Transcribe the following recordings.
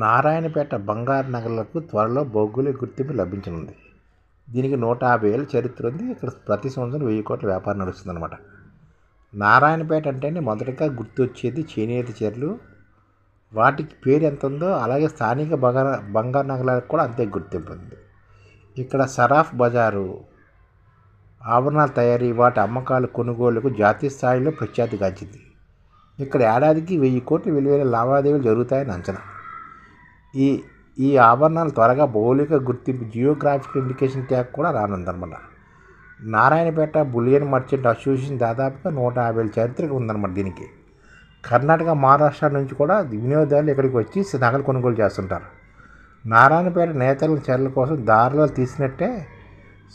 నారాయణపేట బంగారు నగలకు త్వరలో భౌగోళిక గుర్తింపు లభించనుంది. దీనికి 150 ఏళ్ల చరిత్ర ఉంది. ఇక్కడ ప్రతి సంవత్సరం 1000 కోట్ల వ్యాపారం నడుస్తుందన్నమాట. నారాయణపేట అంటేనే మొదటగా గుర్తొచ్చేది చేనేత చీరలు. వాటికి పేరు ఎంత ఉందో అలాగే స్థానిక బంగారు నగలకు కూడా అంతే గుర్తింపు ఉంది. ఇక్కడ సరాఫ్ బజారు, ఆభరణాల తయారీ, వాటి అమ్మకాలు, కొనుగోలుకు జాతీయ స్థాయిలో ప్రఖ్యాతి గాంచింది. ఇక్కడ ఏడాదికి 1000 కోట్ల విలువైన లావాదేవీలు జరుగుతాయని అంచనా. ఈ ఆభరణాలు త్వరగా భౌగోళిక గుర్తింపు జియోగ్రాఫికల్ ఇండికేషన్ ట్యాగ్ కూడా రానుందన్నమాట. నారాయణపేట బులియన్ మర్చెంట్ అసోసియేషన్ దాదాపుగా 150 ఏళ్ళ చరిత్ర ఉందన్నమాట. దీనికి కర్ణాటక, మహారాష్ట్ర నుంచి కూడా వినియోగదారులు ఇక్కడికి వచ్చి నగలు కొనుగోలు చేస్తుంటారు. నారాయణపేట నేతల చీరల కోసం దారులు తీసినట్టే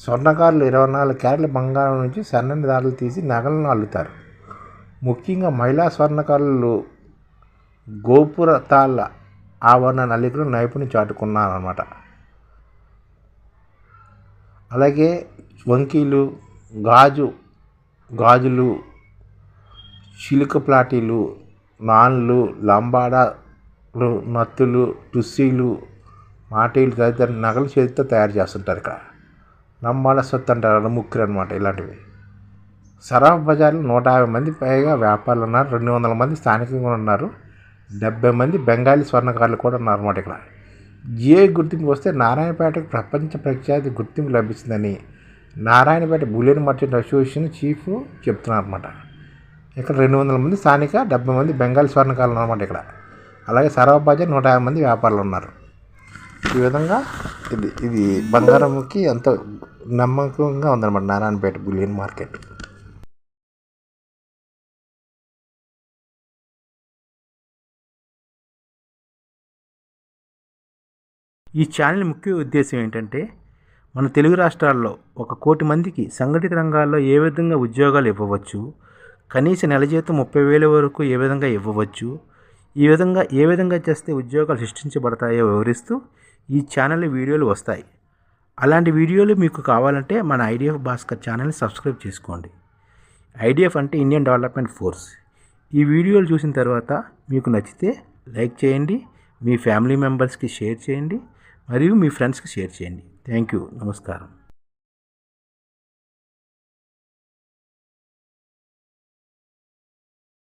స్వర్ణకారులు 24 క్యారెట్ల బంగారం నుంచి సన్నని దారులు తీసి నగలను అల్లుతారు. ముఖ్యంగా మహిళా స్వర్ణకారులు గోపుర తాళ్ళ ఆభరణ నల్లికలు నైపుణ్యం చాటుకున్నారన్నమాట. అలాగే వంకీలు, గాజులు, చిలుక ప్లాటీలు, నాన్లు, లంబాడాలు, నత్తులు, టుస్సీలు, మాటీలు తదితర నగలు చేతితో తయారు చేస్తుంటారు. ఇక్కడ లంబాడ సొత్తు అంటారు, ముక్కిరి అనమాట. ఇలాంటివి సరాఫ్ బజార్లో 150 మంది పైగా వ్యాపారులు ఉన్నారు. 200 మంది స్థానికంగా ఉన్నారు. 70 మంది బెంగాలీ స్వర్ణకారులు కూడా ఉన్నారన్నమాట. ఇక్కడ జిఐ గుర్తింపు వస్తే నారాయణపేటకు ప్రపంచ ప్రఖ్యాతి గుర్తింపు లభిస్తుందని Narayanpet bullion merchant association chief చెప్తున్నారన్నమాట. ఇక్కడ 200 మంది స్థానిక, 70 మంది బెంగాలీ స్వర్ణకారులు ఉన్నారన్నమాట. ఇక్కడ అలాగే సరాఫ్ బజార్ 150 మంది వ్యాపారులు ఉన్నారు. ఈ విధంగా ఇది బంగారంకి ఎంతో నమ్మకంగా ఉందన్నమాట నారాయణపేట బులియన్ మార్కెట్. ఈ ఛానల్ ముఖ్య ఉద్దేశం ఏంటంటే మన తెలుగు రాష్ట్రాల్లో 1 కోటి మందికి సంఘటిత రంగాల్లో ఏ విధంగా ఉద్యోగాలు ఇవ్వవచ్చు, కనీస నెల జీతం 30,000 వరకు ఏ విధంగా ఇవ్వవచ్చు, ఏ విధంగా చేస్తే ఉద్యోగాలు సృష్టించబడతాయో వివరిస్తూ ఈ ఛానల్ వీడియోలు వస్తాయి. అలాంటి వీడియోలు మీకు కావాలంటే మన ఐడిఎఫ్ భాస్కర్ ఛానల్ని సబ్స్క్రైబ్ చేసుకోండి. ఐడిఎఫ్ అంటే ఇండియన్ డెవలప్మెంట్ ఫోర్స్. ఈ వీడియోలు చూసిన తర్వాత మీకు నచ్చితే లైక్ చేయండి, మీ ఫ్యామిలీ మెంబర్స్కి షేర్ చేయండి, మరియు మీ ఫ్రెండ్స్కి షేర్ చేయండి. Thank you. నమస్కారం.